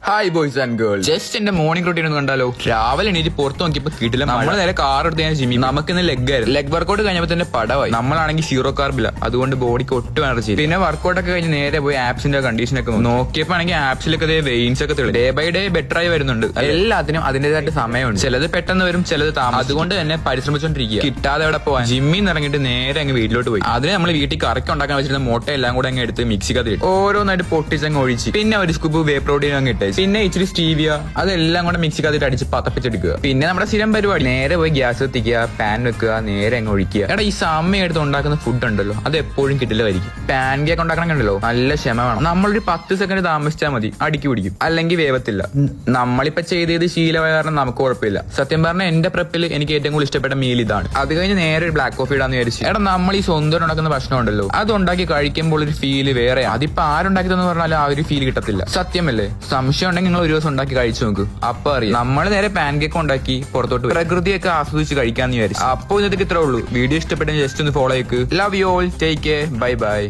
Hi boys and girls, just എന്റെ morning routine ഒന്ന് കണ്ടാലോ. രാവിലെ എണീറ്റ് പുറത്ത് നോക്കിയപ്പോ കിട്ടില്ല. നമ്മൾ നേരെ കാർ എടുത്ത് ഞാൻ ജിമ്മി. നമുക്ക് ഇന്ന് ലെഗ് ആയിരുന്നു. ലെഗ് വർക്കൗട്ട് കഴിഞ്ഞപ്പോൾ തന്നെ പടവായി. നമ്മളാണെങ്കിൽ സീറോ കാർബില്ല, അതുകൊണ്ട് ബോഡിക്ക് ഒട്ടും എനർജി. പിന്നെ വർക്കൗട്ട് ഒക്കെ കഴിഞ്ഞ് നേരെ പോയി ആപ്സിന്റെ കണ്ടീഷനൊക്കെ നോക്കിയപ്പോ ആണെങ്കിൽ ആപ്സിലൊക്കെ വെയിൻസ് ഒക്കെ തെളി. ഡേ ബൈ ഡേ ബെറ്റർ ആയി വരുന്നുണ്ട്. എല്ലാത്തിനും അതിന്റേതായിട്ട് സമയമുണ്ട്. ചിലത് പെട്ടെന്ന് വരും, ചിലത് താമസം. അതുകൊണ്ട് തന്നെ പരിശ്രമിച്ചോണ്ടിരിക്കുക. കിട്ടാതെ എവിടെ പോവാൻ ജിമ്മിൽ നിന്ന് ഇറങ്ങിയിട്ട് നേരെ അങ്ങ് വീട്ടിലോട്ട് പോയി. അതിന് നമ്മൾ വീട്ടിൽ കറക്റ്റ് ഉണ്ടാക്കാൻ വെച്ചിരുന്ന മുട്ട എല്ലാം കൂടെ അങ്ങ് എടുത്ത് മിക്സിക്കകത്ത് ഇട്ടു. ഓരോന്നായിട്ട് പൊട്ടിച്ചങ്ങ് ഒഴിച്ച് പിന്നെ ഒരു സ്കൂപ്പ് വേ പ്രോട്ടീൻ അങ്ങ് ഇട്ടേ. പിന്നെ ഇച്ചിരി സ്റ്റീവിയ അതെല്ലാം കൂടെ മിക്സിക്കകത്ത് അടിച്ച് പതപ്പിച്ചെടുക്കുക. പിന്നെ നമ്മുടെ സ്ഥിരം പരിപാടി നേരെ പോയി ഗ്യാസ് എത്തിക്കുക, പാൻ വെക്കുക, നേരെ അങ്ങ് ഒഴിക്കുക. എടാ ഈ സമയം എടുത്ത് ഉണ്ടാക്കുന്ന ഫുഡ് ഉണ്ടല്ലോ, അത് എപ്പോഴും കിട്ടില്ലായിരിക്കും. പാൻ കേക്ക് ഉണ്ടാക്കണമെന്നുണ്ടല്ലോ നല്ല ക്ഷമ വേണം. നമ്മളൊരു 10 സെക്കൻഡ് താമസിച്ചാൽ മതി, അടിക്ക് പിടിക്കും, അല്ലെങ്കിൽ വേവത്തില്ല. നമ്മളിപ്പോ ചെയ്ത് ശീലമായ കാരണം നമുക്ക് കുഴപ്പമില്ല. സത്യം പറഞ്ഞാൽ എന്റെ പ്രപ്പിൽ എനിക്ക് ഏറ്റവും കൂടുതൽ ഇഷ്ടപ്പെട്ട മീൽ ഇതാണ്. അത് കഴിഞ്ഞ് നേരെ ഒരു ബ്ലാക്ക് കോഫി ഇടാന്ന് വിചാരിച്ചു. എടാ നമ്മൾ ഈ സ്വന്തം ഉണ്ടാക്കുന്ന ഭക്ഷണം ഉണ്ടല്ലോ, അത് ഉണ്ടാക്കി കഴിക്കുമ്പോൾ ഒരു ഫീല് വേറെ. അതിപ്പോ ആരുണ്ടാക്കിയതെന്ന് പറഞ്ഞാൽ ആ ഒരു ഫീൽ കിട്ടത്തില്ല. സത്യമല്ലേ? സംശയം ഉണ്ടെങ്കിൽ നിങ്ങൾ ഒരു ദിവസം ഉണ്ടാക്കി കഴിച്ചു നോക്ക്, അപ്പൊ അറിയാം. നമ്മൾ നേരെ പാൻ കേക്ക് ഉണ്ടാക്കി പുറത്തോട്ട് പ്രകൃതിയൊക്കെ ആസ്വദിച്ച് കഴിക്കാന്ന് വിചാരിച്ചു. അപ്പൊ ഇന്നത്തേക്ക് ഇത്രേ ഉള്ളൂ. വീഡിയോ ഇഷ്ടപ്പെട്ടെങ്കിൽ ജസ്റ്റ് ഒന്ന് ഫോളോ ചെയ്ക്ക്. Love you all, take care, bye by.